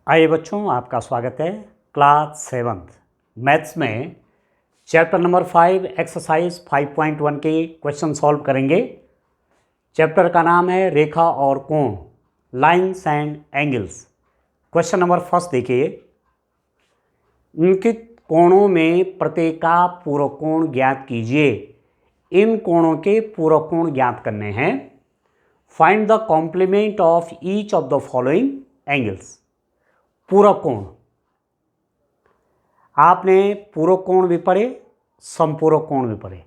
आइए बच्चों, आपका स्वागत है क्लास 7th मैथ्स में चैप्टर नंबर 5 एक्सरसाइज 5.1 के क्वेश्चन सॉल्व करेंगे। चैप्टर का नाम है रेखा और कोण, lines and angles. Question number first देखिए, अंकित कोणों में प्रत्येक का पूरक कोण ज्ञात कीजिए। इन कोणों के पूरक कोण ज्ञात करने हैं। Find the complement of each of the following angles. पूरक कोण, आपने पूरक कोण भी पढ़े, समपूरक कोण भी पढ़े,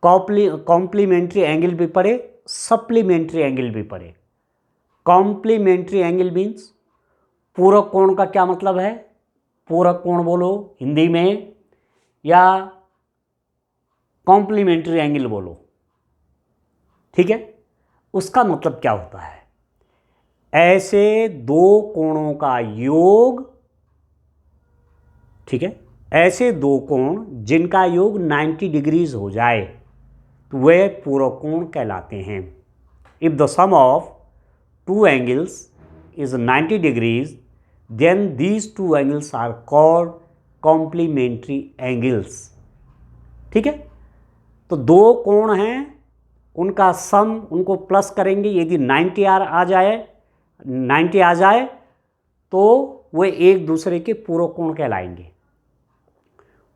कॉम्प्लीमेंट्री एंगल भी पढ़े, सप्लीमेंट्री एंगल भी पढ़े। कॉम्प्लीमेंट्री एंगल मीन्स पूरक कोण का क्या मतलब है? पूरक कोण बोलो हिंदी में, या कॉम्प्लीमेंट्री एंगल बोलो, ठीक है। उसका मतलब क्या होता है? ऐसे दो कोणों का योग, ठीक है, ऐसे दो कोण जिनका योग 90 डिग्रीज हो जाए तो वे पूरक कोण कहलाते हैं। If the sum of two angles is 90 degrees then these two angles are called complementary angles, ठीक है। तो दो कोण हैं, उनका सम, उनको प्लस करेंगे, यदि 90 आ जाए तो वे एक दूसरे के पूरक कोण कहलाएंगे।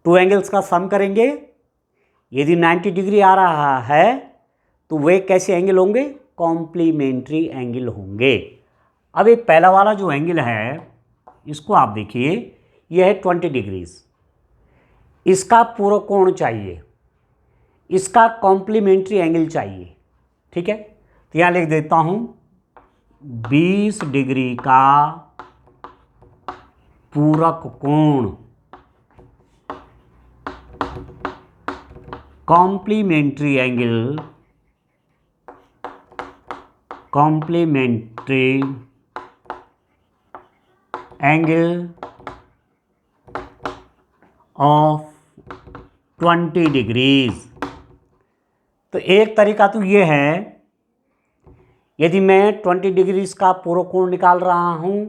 टू एंगल्स का सम करेंगे, यदि 90 डिग्री आ रहा है तो वे कैसे एंगल होंगे? कॉम्प्लीमेंट्री एंगल होंगे। अब ये पहला वाला जो एंगल है, इसको आप देखिए, यह है 20 डिग्रीज। इसका पूरक कोण चाहिए, इसका कॉम्प्लीमेंट्री एंगल चाहिए, ठीक है। तो यहां लिख देता हूं 20 डिग्री का पूरक कोण complementary angle, complementary angle of 20 degrees. तो एक तरीका तो ये है, यदि मैं 20 डिग्रीज का पूरक कोण निकाल रहा हूं,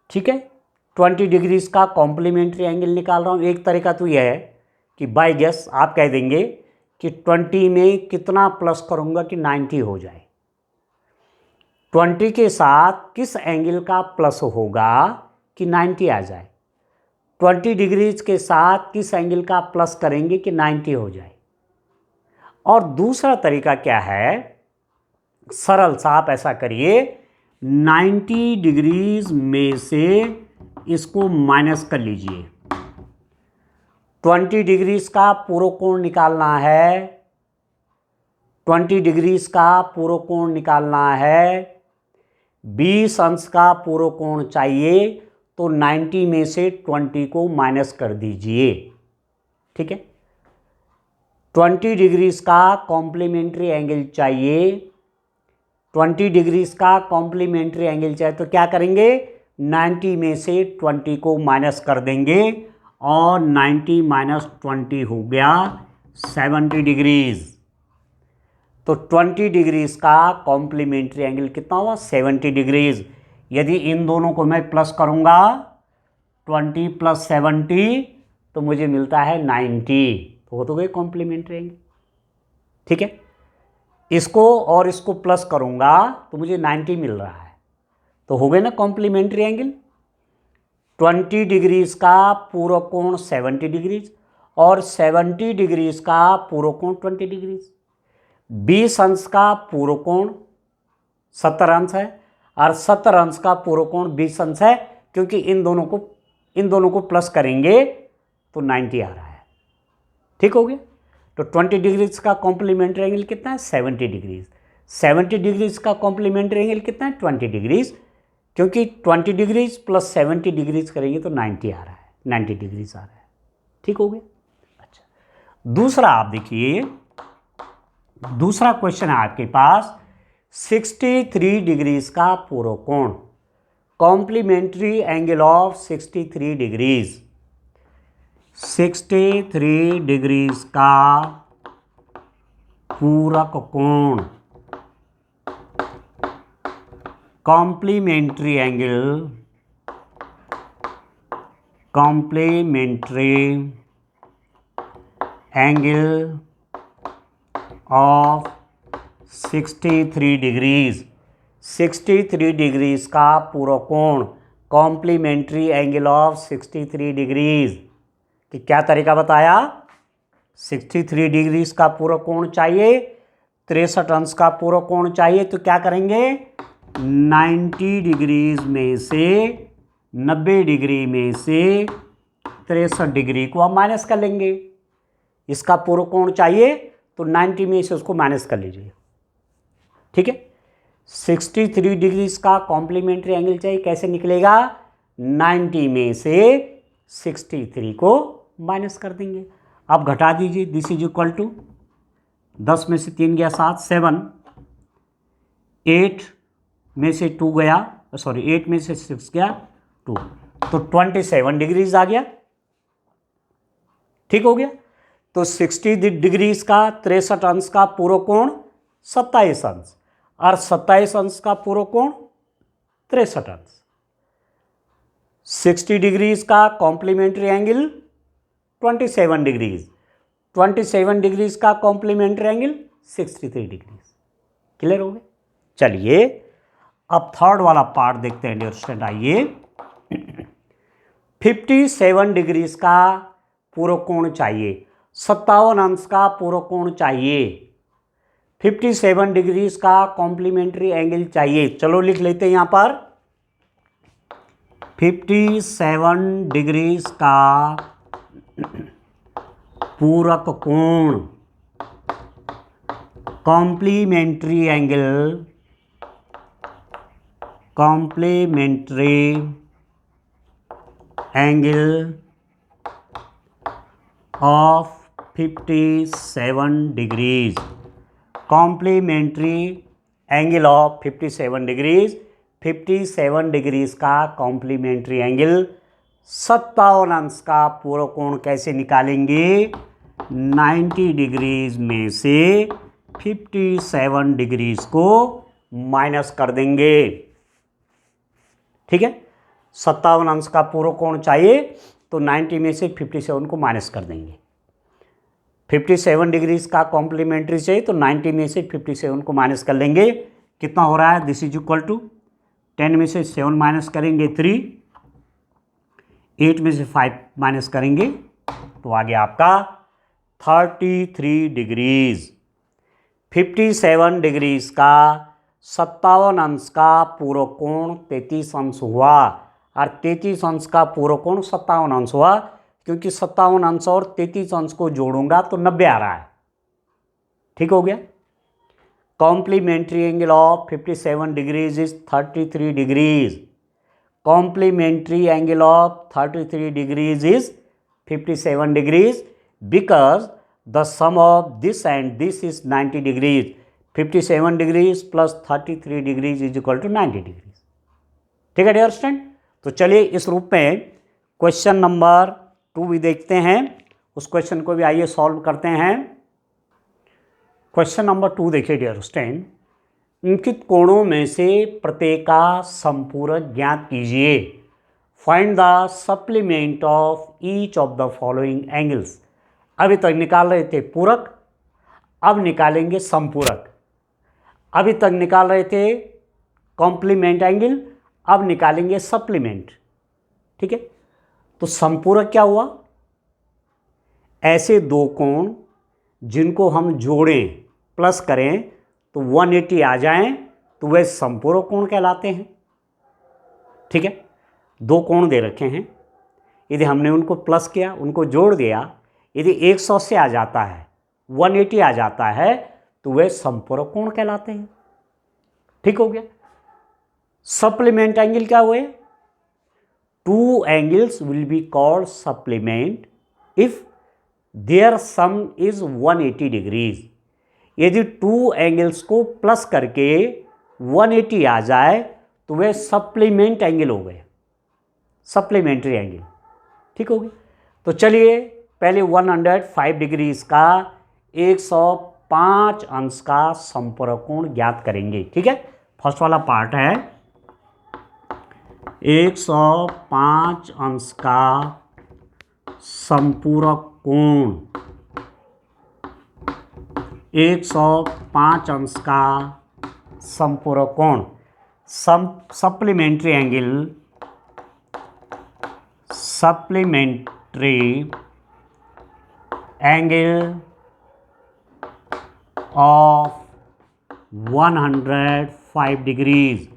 ठीक है, 20 डिग्रीज का कॉम्प्लीमेंट्री एंगल निकाल रहा हूं, एक तरीका तो यह है कि बाय गेस आप कह देंगे कि 20 में कितना प्लस करूंगा कि 90 हो जाए। 20 के साथ किस एंगल का प्लस होगा कि 90 आ जाए? 20 डिग्रीज के साथ किस एंगल का प्लस करेंगे कि 90 हो जाए? और दूसरा तरीका क्या है? सरल सा आप ऐसा करिए, 90 डिग्रीज में से इसको माइनस कर लीजिए। 20 डिग्रीज का पूरक कोण निकालना है, 20 डिग्रीज का पूरक कोण निकालना है, 20 अंश का पूरक कोण चाहिए, तो 90 में से 20 को माइनस कर दीजिए, ठीक है। 20 डिग्रीज का कॉम्प्लीमेंट्री एंगल चाहिए, 20 डिग्रीज का कॉम्प्लीमेंट्री एंगल चाहिए, तो क्या करेंगे? 90 में से 20 को माइनस कर देंगे और 90 माइनस 20 हो गया 70 डिग्रीज। तो 20 डिग्रीज का कॉम्प्लीमेंट्री एंगल कितना हुआ? 70 डिग्रीज। यदि इन दोनों को मैं प्लस करूंगा 20 प्लस 70 तो मुझे मिलता है 90, तो वो तो गए कॉम्प्लीमेंट्री एंगल, ठीक है। इसको और इसको प्लस करूंगा तो मुझे 90 मिल रहा है, तो हो गए ना कॉम्प्लीमेंट्री एंगल। 20 डिग्रीज का पूरक कोण 70 डिग्रीज और 70 डिग्रीज का पूरक कोण 20 डिग्रीज। 20 अंश का पूरक कोण 70 अंश है और 70 अंश का पूरक कोण 20 अंश है, क्योंकि इन दोनों को प्लस करेंगे तो 90 आ रहा है, ठीक हो गया। तो 20 डिग्रीज का कॉम्प्लीमेंट्री एंगल कितना है? 70 डिग्रीज। 70 डिग्रीज का कॉम्प्लीमेंट्री एंगल कितना है? 20 डिग्रीज, क्योंकि 20 डिग्रीज प्लस 70 डिग्रीज करेंगे तो 90 आ रहा है, 90 डिग्रीज आ रहा है, ठीक हो गया। अच्छा, दूसरा आप देखिए, दूसरा क्वेश्चन है आपके पास, 63 डिग्रीज का पूरक कोण, complementary angle of 63 degrees. 63 degrees का पूरक कोण complementary angle complementary angle of 63 degrees, 63 degrees का पूरक कोण, कॉम्प्लीमेंट्री एंगल ऑफ 63 डिग्रीज कि क्या तरीका बताया, 63 डिग्रीज का पूरक कोण चाहिए, 63 अंश का पूरक कोण चाहिए, तो क्या करेंगे 90 डिग्रीज में से 90 डिग्री में से 63 डिग्री को हम माइनस कर लेंगे। इसका पूरक कोण चाहिए तो 90 में से उसको माइनस कर लीजिए, ठीक है। 63 डिग्रीज का कॉम्प्लीमेंट्री एंगल चाहिए, कैसे निकलेगा, 90 में से 63 को माइनस कर देंगे। अब घटा दीजिए, दिस इज इक्वल टू 10 में से 3 गया 7, 7, 8 में से 2 गया, सॉरी 8 में से 6 गया 2, तो 27 डिग्रीज आ गया, ठीक हो गया। तो 60 डिग्रीज का 63 अंश का पूरक कोण 27 अंश और 27 अंश का पूरक कोण 63 अंश। 60 डिग्रीज का कॉम्प्लीमेंट्री एंगल 27 डिग्रीज, 27 डिग्रीज का कॉम्प्लीमेंट्री एंगल 63 डिग्रीज। क्लियर हो गए। चलिए अब थर्ड वाला पार्ट देखते हैं डियर स्टूडेंट। आइए 57 डिग्रीज का पूरक कोण चाहिए, 57 अंश का पूरक कोण चाहिए, 57 डिग्रीज का कॉम्प्लीमेंट्री एंगल चाहिए। चलो लिख लेते हैं यहां पर 57 डिग्रीज का पूरक कोण, complementary angle, complementary angle of 57 degrees, complementary angle of 57 degrees, 57 degrees का कॉम्प्लीमेंट्री एंगल, 57 अंश का पूरक कोण कैसे निकालेंगे, 90 डिग्रीज में से 57 डिग्रीज को माइनस कर देंगे, ठीक है। 57 अंश का पूरक कोण चाहिए तो 90 में से 57 को माइनस कर देंगे। 57 डिग्रीज का कॉम्प्लीमेंट्री चाहिए तो 90 में से 57 को माइनस कर लेंगे। कितना हो रहा है, दिस इज इक्वल टू 10 में से 7 माइनस करेंगे 3, 8 में से 5 माइनस करेंगे तो आ गया आपका 33 डिग्रीज। 57 डिग्रीज का 57 अंश का पूरक कोण 33 अंश हुआ और 33 अंश का पूरक कोण 57 अंश हुआ, क्योंकि 57 अंश और 33 अंश को जोड़ूंगा तो 90 आ रहा है, ठीक हो गया। Complementary angle of 57 degrees is 33 degrees, complementary angle of 33 degrees is 57 degrees because the sum of this and this is 90 degrees. 57 degrees plus 33 degrees is equal to 90 degrees, ठीक है डियर स्टूडेंट। तो चलिए इस रूप में क्वेश्चन नंबर 2 भी देखते हैं, उस क्वेश्चन को भी आइए सॉल्व करते हैं। क्वेश्चन नंबर 2 देखिए डियर स्टूडेंट, अंकित कोणों में से प्रत्येक का संपूरक ज्ञात कीजिए, find the supplement of each of the following angles. अभी तक निकाल रहे थे पूरक, अब निकालेंगे संपूरक। अभी तक निकाल रहे थे कॉम्प्लीमेंट एंगल, अब निकालेंगे सप्लीमेंट, ठीक है। तो संपूरक क्या हुआ, ऐसे दो कोण जिनको हम जोड़ें प्लस करें तो 180 आ जाएं तो वे संपूरक कोण कहलाते हैं, ठीक है। दो कोण दे रखे हैं, यदि हमने उनको प्लस किया, उनको जोड़ दिया, यदि 100 से आ जाता है, 180 आ जाता है तो वे संपूरक कोण कहलाते हैं, ठीक हो गया। सप्लीमेंट एंगल क्या हुए, two angles will be called supplement if their sum is 180 degrees. यदि टू एंगल्स को प्लस करके 180 आ जाए तो वे सप्लीमेंट एंगल हो गए, सप्लीमेंट्री एंगल, ठीक हो गया। तो चलिए पहले 105 डिग्रीज का 105 अंश का संपूरक कोण ज्ञात करेंगे, ठीक है। फर्स्ट वाला पार्ट है 105 अंश का संपूरक कोण 105 अंश का संपूरक कोण, supplementary angle of 105 degrees,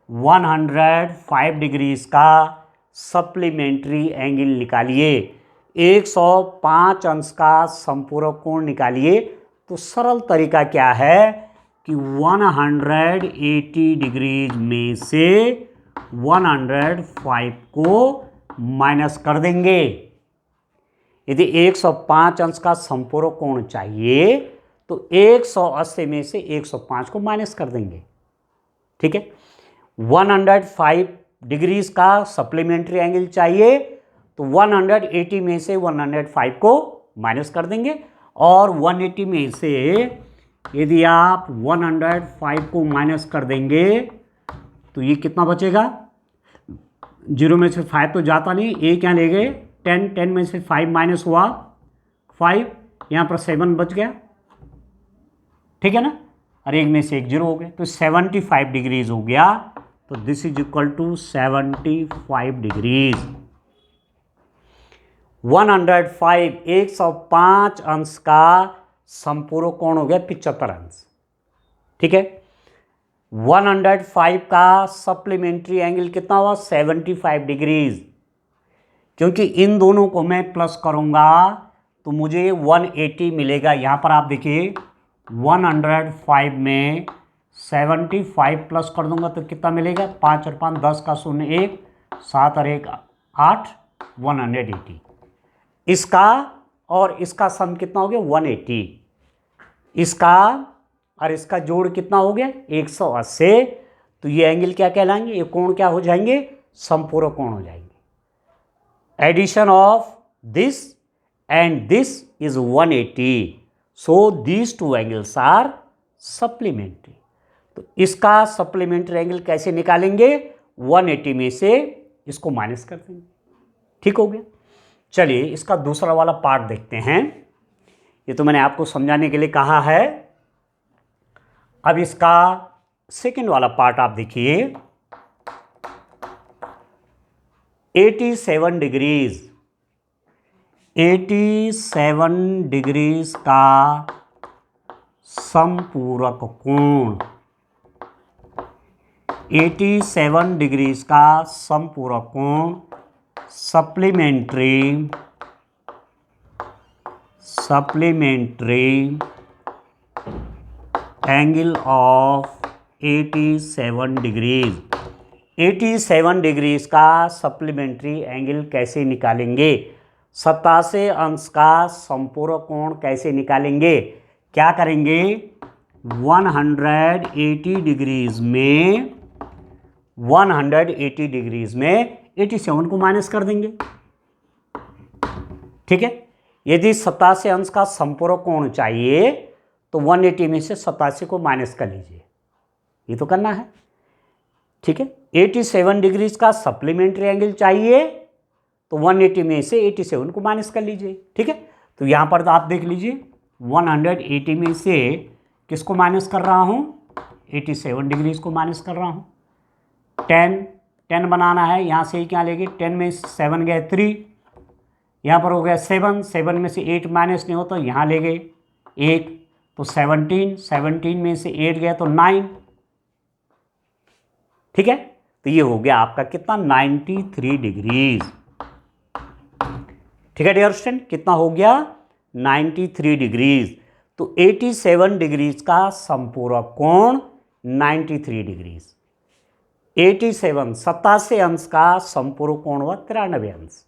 105 degrees का सप्लीमेंट्री एंगल निकालिए, 105 अंश का संपूरक कोण निकालिए। तो सरल तरीका क्या है कि 180 डिग्रीज में से 105 को माइनस कर देंगे। यदि 105 अंश का संपूरक कोण चाहिए तो 180 में से 105 को माइनस कर देंगे। ठीक है, 105 डिग्रीज का सप्लीमेंट्री एंगल चाहिए तो 180 में से 105 को माइनस कर देंगे, और 180 में से यदि आप 105 को माइनस कर देंगे तो ये कितना बचेगा, 0 में से 5 तो जाता नहीं, एक यहाँ ले गए 10, 10 में से 5 माइनस हुआ 5, यहाँ पर 7 बच गया। ठीक है ना, और एक में से एक 0 हो गया, तो 75 डिग्रीज हो गया। तो this is equal to 75 degrees. 105 अंश का संपूरक कोण हो गया 75 अंश। ठीक है, 105 का सप्लीमेंट्री एंगल कितना हुआ 75 डिग्रीज। क्योंकि इन दोनों को मैं प्लस करूंगा तो मुझे 180 मिलेगा। यहां पर आप देखिए 105 में 75 प्लस कर दूंगा तो कितना मिलेगा, 5 और 5 10 का 0 1, 7 और 1 8, 180। इसका और इसका सम कितना हो गया 180, इसका और इसका जोड़ कितना हो गया 180। तो ये एंगल क्या कहलाएंगे, ये कोण क्या हो जाएंगे, संपूरक कोण हो जाएंगे। Addition of this and this is 180, so these two angles are supplementary. तो इसका सप्लीमेंट्री एंगल कैसे निकालेंगे, 180 में से इसको माइनस कर देंगे। ठीक हो गया। चलिए इसका दूसरा वाला पार्ट देखते हैं। ये तो मैंने आपको समझाने के लिए कहा है। अब इसका सेकंड वाला पार्ट आप देखिए। 87 डिग्रीज, 87 डिग्रीज का संपूरक कोण, 87 डिग्रीज का संपूरक कोण supplementary angle of 87 degrees. 87 degrees का सप्लीमेंट्री एंगल कैसे निकालेंगे, 87 अंश का संपूरक कोण कैसे निकालेंगे। क्या करेंगे, 180 डिग्रीज में 87 को माइनस कर देंगे। ठीक है, यदि 87 अंश का संपूरक कोण चाहिए तो 180 में से 87 को माइनस कर लीजिए, ये तो करना है। ठीक है, 87 डिग्रीज का सप्लीमेंट्री एंगल चाहिए तो 180 में से 87 को माइनस कर लीजिए। ठीक है, तो यहां पर तो आप देख लीजिए 180 में से किसको माइनस कर रहा हूं, 87 डिग्रीज को माइनस कर रहा हूं। 10 बनाना है, यहाँ से क्या लेंगे, 10 में 7 गए 3, यहाँ पर हो गया 7 में से 8 माइनस नहीं होता, यहाँ ले गए 1, तो 17 में से 8 गया तो 9। ठीक है, तो ये हो गया आपका कितना 93 डिग्रीज। ठीक है डियर स्टूडेंट, कितना हो गया 93 डिग्रीज। तो 87 डिग्रीज का संपूरक कोण 93 डिग्रीज। 87 अंश का संपूरक कोण हुआ 93 अंश।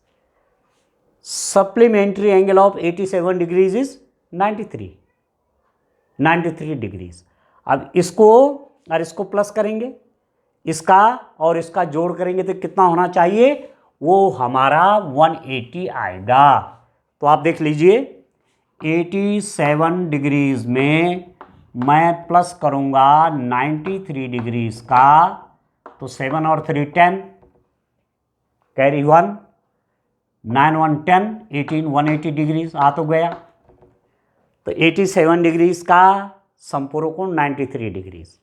Supplementary angle of 87 degrees is 93 degrees. अब इसको और इसको प्लस करेंगे, इसका और इसका जोड़ करेंगे तो कितना होना चाहिए, वो हमारा 180 आएगा। तो आप देख लीजिए 87 डिग्रीज में मैं प्लस करूंगा 93 डिग्रीज का, तो 7 और 3 10, कैरी 1, 9 1 10, 18 180 डिग्रीज आ तो गया। तो 87 डिग्रीज का समपूरक कोण 93 degrees.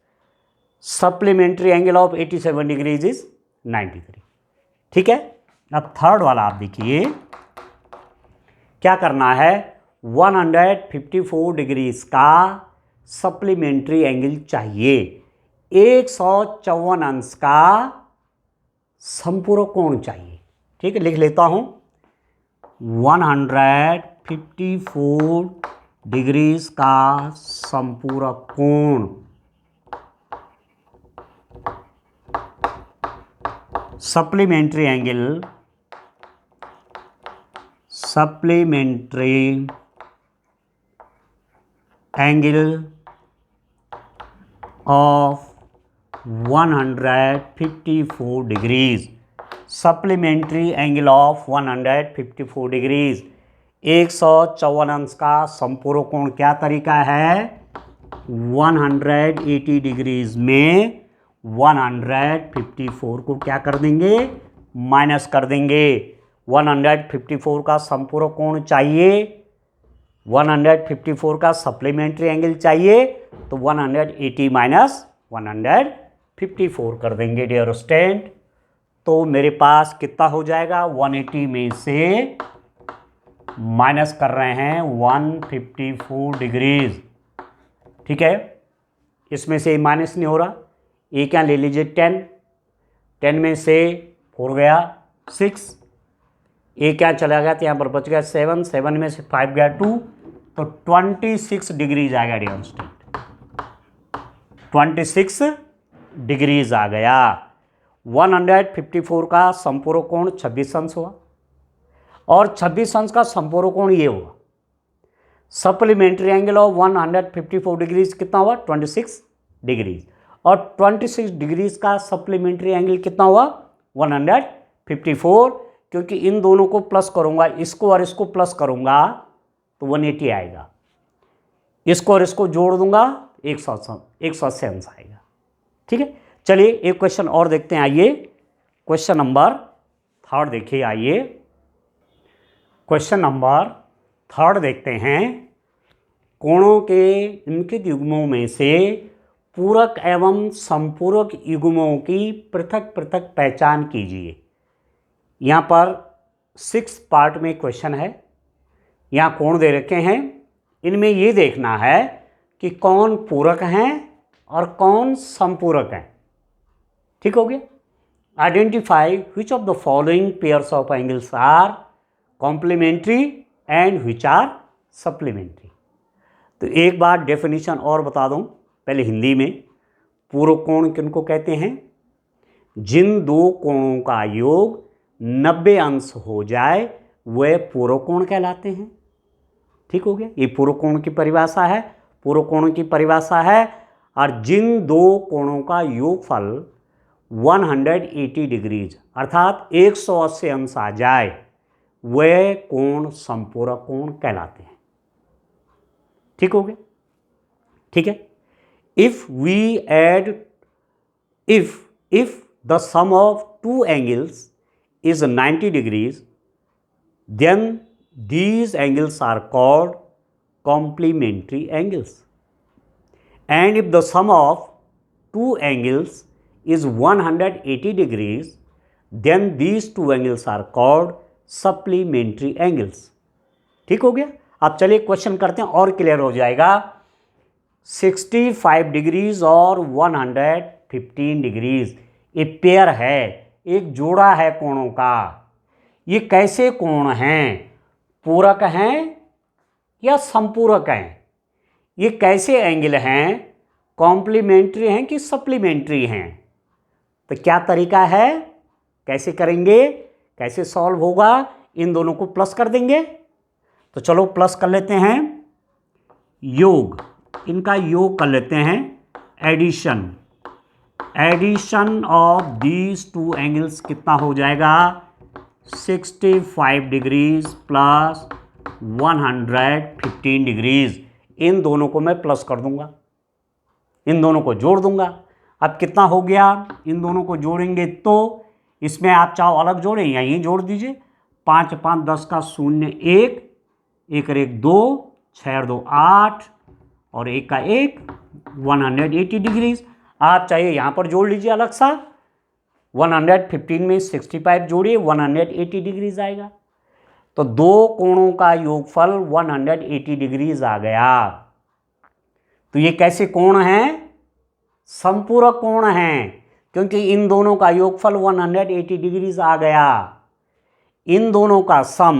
Supplementary angle of 87 degrees is 93। ठीक है। अब थर्ड वाला आप देखिए क्या करना है, 154 डिग्रीज का सप्लीमेंट्री एंगल चाहिए, 154 अंश का समपूरक कोण चाहिए। ठीक है, लिख लेता हूं, 154 डिग्रीज का समपूरक कोण supplementary angle of 154 degrees, supplementary angle of 154 degrees, 154 अंश का समपूरक कोण। क्या तरीका है, 180 डिग्रीज में 154 को क्या कर देंगे, माइनस कर देंगे। 154 का समपूरक कोण चाहिए, 154 का सप्लीमेंट्री एंगल चाहिए, तो 180 माइनस 154 कर देंगे डियर स्टूडेंट। तो मेरे पास कितना हो जाएगा, 180 में से माइनस कर रहे हैं 154 डिग्रीज। ठीक है, इसमें से माइनस नहीं हो रहा, ये क्या ले लीजिए 10, 10 में से 4 गया 6, ये क्या चला गया तो यहाँ पर बच गया 7, 7 में से 5 गया 2, तो 26 डिग्रीज आ गया डियर स्टूडेंट, 26 डिग्रीज आ गया। 154 का समपूरक कोण 26 अंश हुआ, और 26 अंश का समपूरक कोण ये हुआ। सप्लीमेंट्री एंगल ऑफ 154 डिग्रीज कितना हुआ, 26 डिग्रीज, और 26 डिग्रीज का सप्लीमेंट्री एंगल कितना हुआ, 154। क्योंकि इन दोनों को प्लस करूंगा, इसको और इसको प्लस करूंगा तो 180 आएगा, इसको और इसको जोड़ दूंगा 180 अंश आएगा। ठीक है, चलिए एक क्वेश्चन और देखते हैं। आइए क्वेश्चन नंबर थर्ड देखिए, आइए क्वेश्चन नंबर थर्ड देखते हैं। कोणों के निम्नलिखित युग्मों में से पूरक एवं संपूरक युग्मों की पृथक पृथक पहचान कीजिए। यहाँ पर 6 पार्ट में क्वेश्चन है, यहाँ कोण दे रखे हैं, इनमें ये देखना है कि कौन पूरक हैं और कौन संपूरक हैं। ठीक हो गया। Identify which of the following pairs of angles are complementary and which are supplementary. तो एक बार डेफिनेशन और बता दूं पहले हिंदी में। पूरक कोण किनको कहते हैं, जिन दो कोणों का योग 90 अंश हो जाए वह पूरक कोण कहलाते हैं। ठीक हो गया, ये पूरक कोण की परिभाषा है, पूरक कोण की परिभाषा है। और जिन दो कोणों का योगफल 180 डिग्रीज अर्थात 180 अंश आ जाए वह कोण संपूरक कोण कहलाते हैं। ठीक हो गया। ठीक है, if we add if the sum of two angles is 90 degrees, then these angles are called complementary angles. And if the sum of two angles is 180 degrees, then these two angles are called supplementary angles. ठीक हो गया। अब चलिए question करते हैं और clear हो जाएगा। 65 डिग्रीज और 115 डिग्रीज ये पेयर है, एक जोड़ा है कोणों का। ये कैसे कोण हैं, पूरक हैं या संपूरक हैं, ये कैसे एंगल हैं, कॉम्प्लीमेंट्री हैं कि सप्लीमेंट्री हैं। तो क्या तरीका है, कैसे करेंगे, कैसे सॉल्व होगा, इन दोनों को प्लस कर देंगे। तो चलो प्लस कर लेते हैं, योग, इनका योग कर लेते हैं, addition of these two angles कितना हो जाएगा, 65 डिग्रीज प्लस 115 डिग्रीज। इन दोनों को मैं प्लस कर दूंगा, इन दोनों को जोड़ दूंगा। अब कितना हो गया, इन दोनों को जोड़ेंगे तो इसमें आप चाहो अलग जोड़ें या यहीं जोड़ दीजिए, 5 5 10 का 0 1, 1 और 1 2, 6 और 2 8 और 1 का 1, 180 डिग्रीज। आप चाहिए यहाँ पर जोड़ लीजिए अलग सा, 115 में 65 जोड़िए, 180 डिग्रीज आएगा। तो दो कोणों का योगफल 180 डिग्रीज आ गया। तो ये कैसे कोण हैं? समपूरक कोण हैं, क्योंकि इन दोनों का योगफल 180 डिग्रीज आ गया। इन दोनों का सम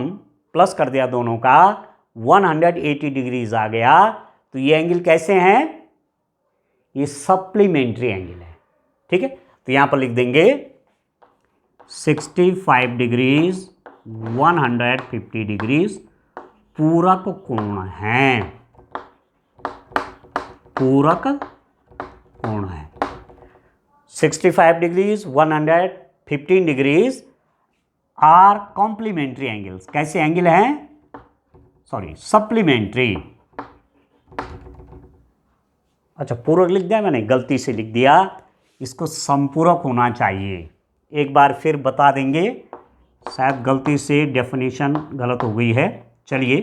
प्लस कर दिया, दोनों का 180 डिग्रीज आ गया। तो ये एंगल कैसे हैं? ये सप्लीमेंट्री एंगल है। ठीक है, तो यहां पर लिख देंगे 65 डिग्रीज 150 डिग्रीज पूरक कोण हैं, पूरक कोण है। 65 degrees 115 degrees are complementary angles. कैसे एंगल हैं? Sorry, supplementary. अच्छा, पूरक लिख दिया मैंने, गलती से लिख दिया, इसको संपूरक होना चाहिए। एक बार फिर बता देंगे, शायद गलती से डेफिनेशन गलत हो गई है। चलिए,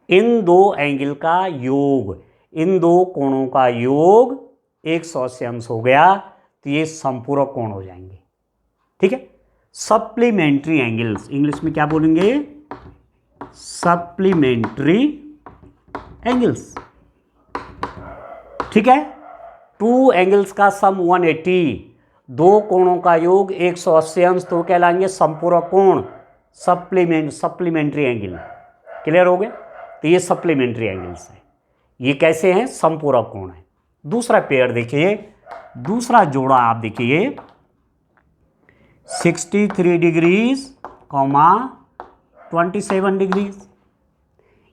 इन दो एंगल का योग, इन दो कोणों का योग 180 अंश हो गया, तो ये संपूरक कोण हो जाएंगे। ठीक है, सप्लीमेंट्री एंगल्स, इंग्लिश में क्या बोलेंगे? Supplementary angles. ठीक है, टू एंगल्स का सम 180, दो कोणों का योग 180 अंश, तो कहलाएंगे संपूरक कोण, सप्लीमेंट्री एंगल। क्लियर हो गया? तो ये सप्लीमेंट्री एंगल्स है। ये कैसे हैं? संपूरक कोण है। दूसरा पेयर देखिए, दूसरा जोड़ा आप देखिए, 63 डिग्रीज कॉमा 27 डिग्रीज।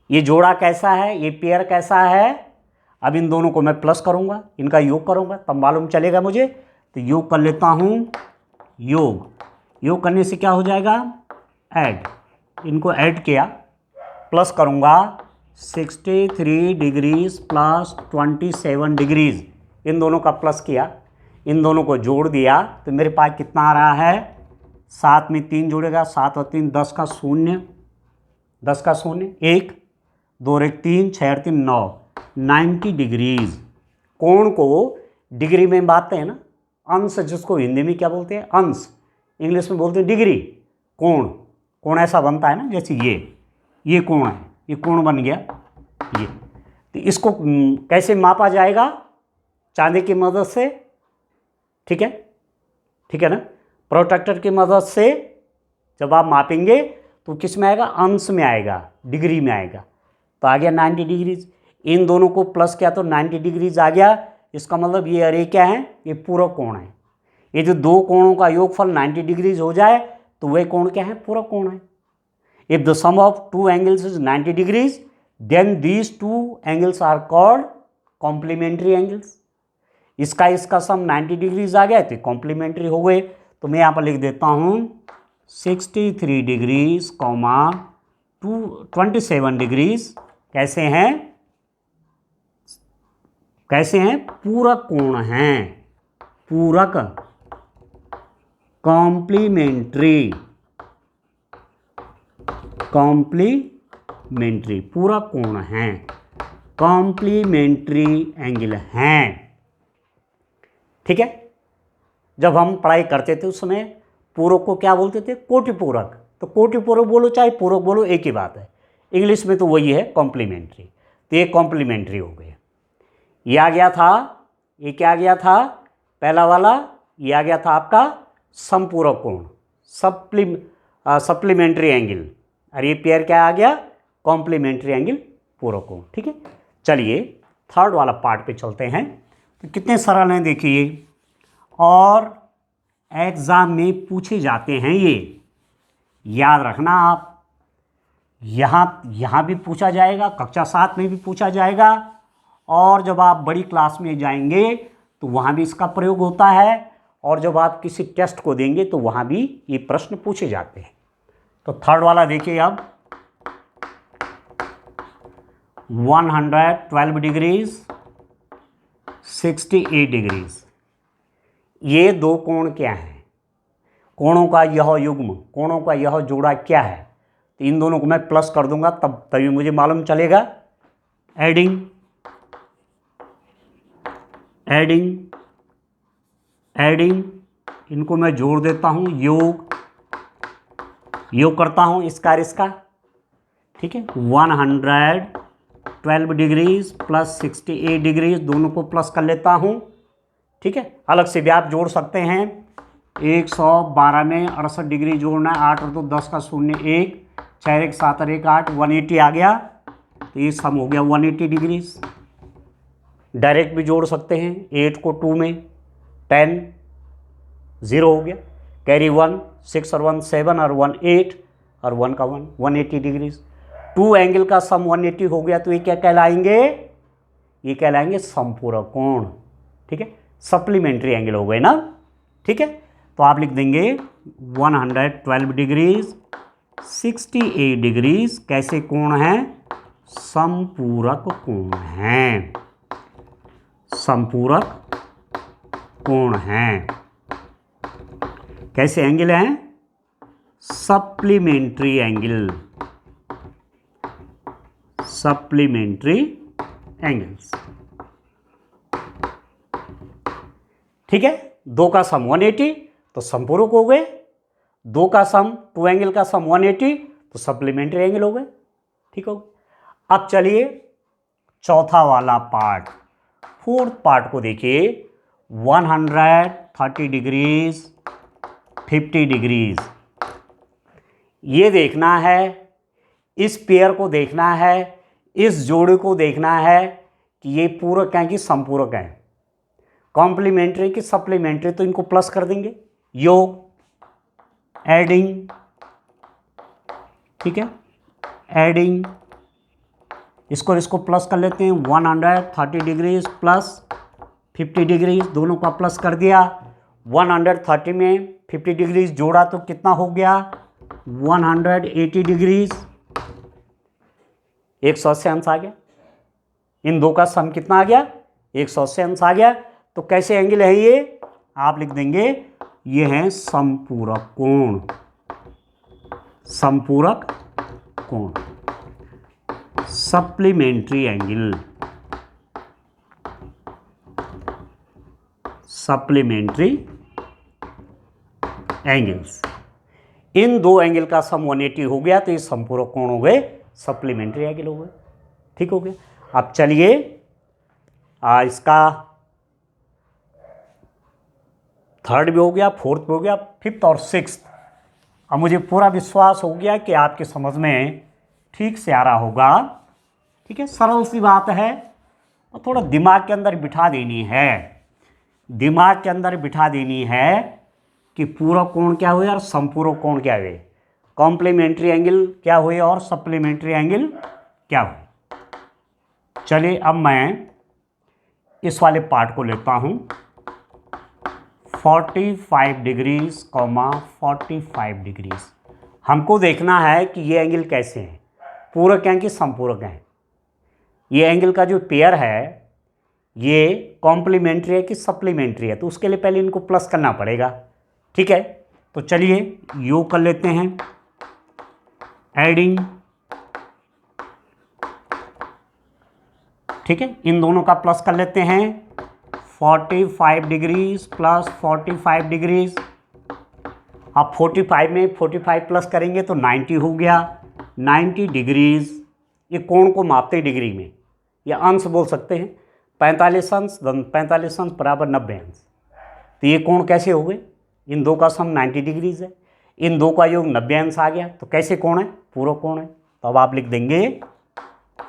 ये जोड़ा कैसा है? ये पेयर कैसा है? अब इन दोनों को मैं प्लस करूंगा, इनका योग करूंगा, तब मालूम चलेगा मुझे। तो योग कर लेता हूं, योग करने से क्या हो जाएगा? ऐड, इनको ऐड किया, प्लस करूंगा 63 डिग्रीज प्लस 27 डिग्रीज, इन दोनों का प्लस किया, इन दोनों को जोड़ दिया, तो मेरे पास कितना आ रहा है? 7 में 3 जोड़ेगा, 7 और 3 10 का 0, 10 का 0 1, 2 और 1 3, 6 और 3 9, 90 डिग्रीज। कोण को डिग्री में बांटते हैं ना, अंश जिसको हिंदी में क्या बोलते हैं? अंश, इंग्लिश में बोलते हैं डिग्री। कोण ऐसा बनता है ना, जैसे ये कोण है, ये कोण बन गया ये। तो इसको कैसे मापा जाएगा? चांदी की मदद से। ठीक है ना, प्रोट्रैक्टर की मदद से जब आप मापेंगे तो किस में आएगा? अंश में आएगा, डिग्री में आएगा। तो आ गया 90 डिग्रीज। इन दोनों को प्लस किया तो 90 डिग्रीज आ गया। इसका मतलब ये अरे क्या है? ये पूरक कोण है। ये जो दो कोणों का योगफल 90 डिग्रीज हो जाए तो वह कोण क्या है? पूरक कोण है। If the sum of two angles is 90 degrees then these two angles are called complementary angles. इसका सम 90 डिग्रीज आ गया तो कॉम्प्लीमेंट्री हो गए। तो मैं यहाँ पर लिख देता हूँ 63 डिग्रीज कॉमा 27 डिग्रीज कैसे हैं? पूरक कोण हैं, पूरक, कॉम्प्लीमेंट्री पूरक कोण हैं, कॉम्प्लीमेंट्री एंगल हैं। ठीक है, जब हम पढ़ाई करते थे उस समय पूरक को क्या बोलते थे? कोटि पूरक। तो कोटि पूरक बोलो चाहे पूरक बोलो, एक ही बात है। इंग्लिश में तो वही है, कॉम्प्लीमेंट्री। तो ये कॉम्प्लीमेंट्री हो गए। ये आ गया था, ये क्या आ गया था? पहला वाला ये आ गया था आपका संपूरक कोण, सप्लीमेंट्री एंगल। और ये पेयर क्या आ गया? कॉम्प्लीमेंट्री एंगल, पूरक कोण। ठीक है, चलिए थर्ड वाला पार्ट पे चलते हैं। तो कितने सरल हैं देखिए, और एग्जाम में पूछे जाते हैं, ये याद रखना आप। यहाँ भी पूछा जाएगा, कक्षा 7 में भी पूछा जाएगा, और जब आप बड़ी क्लास में जाएंगे तो वहाँ भी इसका प्रयोग होता है, और जब आप किसी टेस्ट को देंगे तो वहाँ भी ये प्रश्न पूछे जाते हैं। तो थर्ड वाला देखिए अब, 112 डिग्रीज 68 डिग्रीज। ये दो कोण क्या हैं? कोणों का यह युग्म, कोणों का यह जोड़ा क्या है, तो इन दोनों को मैं प्लस कर दूंगा, तब तभी मुझे मालूम चलेगा। एडिंग एडिंग एडिंग इनको मैं जोड़ देता हूं, योग करता हूं इसका और इसका, ठीक है। 112 डिग्रीज प्लस 68 डिग्रीज, दोनों को प्लस कर लेता हूं, ठीक है। अलग से भी आप जोड़ सकते हैं। 112 में 68 डिग्री जोड़ना है, 8 और 2 10 का 0 1, 4 1 7 और 1 8, 180 आ गया, तो ये सम हो गया 180 डिग्रीज। डायरेक्ट भी जोड़ सकते हैं, 8 को 2 में 10, 0 हो गया, कैरी 1, 6 और 1 7 और 1 8 और 1 का 1, 180 डिग्रीज। 2 एंगल का सम 180 हो गया, तो ये क्या कहलाएंगे, ये कहलाएंगे समपूरक कोण, ठीक है। सप्लीमेंट्री एंगल हो गए ना, ठीक है। तो आप लिख देंगे 112 डिग्रीज 68 डिग्रीज कैसे कोण हैं, समपूरक कोण हैं, समपूरक कोण हैं। कैसे एंगल हैं, सप्लीमेंट्री एंगल, सप्लीमेंट्री एंगल्स, ठीक है। 2 का सम 180 तो समपूरक हो गए, 2 का सम 2 एंगल का सम 180 तो सप्लीमेंट्री एंगल हो गए, ठीक हो। अब चलिए चौथा वाला पार्ट, फोर्थ पार्ट को देखिए। 130 डिग्रीज 50 डिग्रीज, ये देखना है, इस पेयर को देखना है, इस जोड़े को देखना है कि ये पूरक हैं कि समपूरक हैं, कॉम्प्लीमेंट्री की सप्लीमेंट्री, तो इनको प्लस कर देंगे, योग एडिंग, ठीक है, एडिंग, इसको इसको प्लस कर लेते हैं। 130 डिग्रीज प्लस 50 डिग्रीज, दोनों का प्लस कर दिया। 130 में 50 डिग्रीज जोड़ा तो कितना हो गया, 180 डिग्रीज, 180 अंश आ गया। इन दो का सम कितना आ गया, 180 अंश आ गया। तो कैसे एंगल है ये, आप लिख देंगे ये हैं समपूरक कोण, समपूरक कोण, सप्लीमेंट्री एंगल, सप्लीमेंट्री एंगल्स। इन दो एंगल का सम 180 हो गया तो ये समपूरक कोण हो गए, सप्लीमेंट्री एंगल हो गए, ठीक हो गया। अब चलिए इसका थर्ड भी हो गया, फोर्थ भी हो गया, फिफ्थ और सिक्स्थ। अब मुझे पूरा विश्वास हो गया कि आपके समझ में ठीक से आ रहा होगा, ठीक है। सरल सी बात है और थोड़ा दिमाग के अंदर बिठा देनी है, दिमाग के अंदर बिठा देनी है कि पूरक कोण क्या हुए और समपूरक कोण क्या हुए, कॉम्प्लीमेंट्री एंगल क्या हुए और सप्लीमेंट्री एंगल क्या हुए। चलिए अब मैं इस वाले पार्ट को लेता हूं, 45 डिग्रीज, 45 डिग्रीज। हमको देखना है कि ये एंगल कैसे हैं, पूरक हैं कि समपूरक हैं। ये एंगल का जो पेयर है ये कॉम्प्लीमेंट्री है कि सप्लीमेंट्री है, तो उसके लिए पहले इनको प्लस करना पड़ेगा, ठीक है। तो चलिए योग कर लेते हैं, एडिंग, ठीक है। इन दोनों का प्लस कर लेते हैं, 45 डिग्रीज प्लस 45 डिग्रीज। अब 45 में 45 प्लस करेंगे तो 90 हो गया, 90 डिग्रीज। ये कोण को मापते डिग्री में, या अंश बोल सकते हैं, 45 अंश 45 अंश बराबर 90 अंश। तो ये कोण कैसे हो गए, इन दो का सम 90 डिग्रीज है, इन दो का योग 90 अंश आ गया, तो कैसे कोण है, पूरक कोण है। तो अब आप लिख देंगे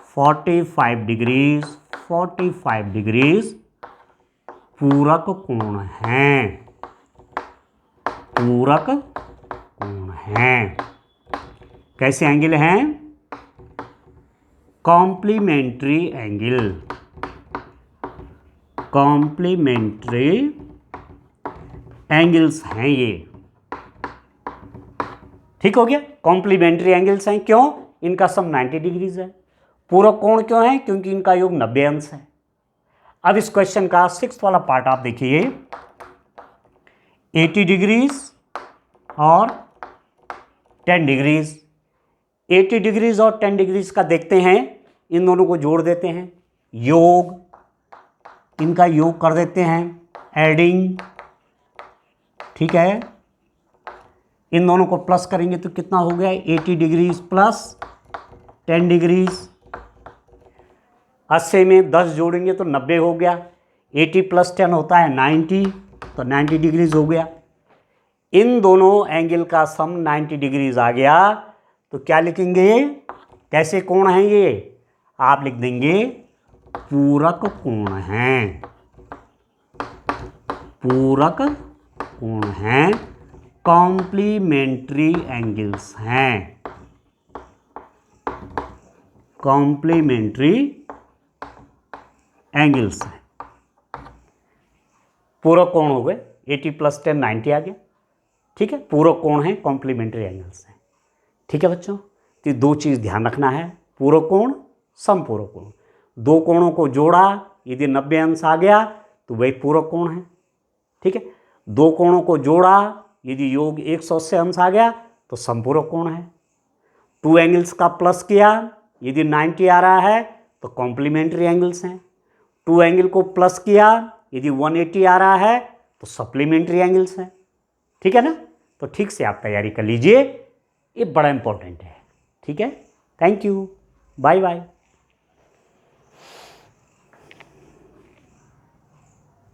45 डिग्रीज, 45 डिग्रीज पूरक कोण हैं, पूरक कोण हैं। कैसे एंगल हैं, कॉम्प्लीमेंट्री एंगल, कॉम्प्लीमेंट्री एंगल्स हैं ये, ठीक हो गया। कॉम्प्लीमेंट्री एंगल्स हैं, क्यों, इनका सम 90 डिग्रीज है। पूरक कोण क्यों है, क्योंकि इनका योग 90 अंश है। अब इस क्वेश्चन का सिक्स्थ वाला पार्ट आप देखिए, 80 डिग्रीज और 10 डिग्रीज। 80 डिग्रीज और 10 डिग्रीज का देखते हैं, इन दोनों को जोड़ देते हैं, योग, इनका योग कर देते हैं, एडिंग, ठीक है। इन दोनों को प्लस करेंगे तो कितना हो गया, 80 डिग्रीज प्लस 10 डिग्रीज। 80 में 10 जोड़ेंगे तो 90 हो गया। 80 प्लस 10 होता है 90, तो 90 डिग्रीज हो गया। इन दोनों एंगल का सम 90 डिग्रीज आ गया, तो क्या लिखेंगे, कैसे कोण हैं ये, आप लिख देंगे पूरक कोण हैं, पूरक कोण हैं, कॉम्प्लीमेंट्री एंगल्स हैं, कॉम्प्लीमेंट्री एंगल्स हैं। पूरक कोण हो गए, 80 प्लस 10 90 आ गया, ठीक है। पूरक कोण हैं, कॉम्प्लीमेंट्री एंगल्स हैं, ठीक है बच्चों। तो ये दो चीज़ ध्यान रखना है, पूरक कोण, समपूरक कोण। दो कोणों को जोड़ा, यदि 90 अंश आ गया तो वही पूरक कोण है, ठीक है। दो कोणों को जोड़ा, यदि योग 180 अंश आ गया तो समपूरक कोण है। टू एंगल्स का प्लस किया, यदि 90 आ रहा है तो कॉम्प्लीमेंट्री एंगल्स हैं। टू एंगल को प्लस किया, यदि 180 आ रहा है तो सप्लीमेंट्री एंगल्स हैं, ठीक है ना। तो ठीक से आप तैयारी कर लीजिए, ये बड़ा इंपॉर्टेंट है, ठीक है। Thank you, bye bye.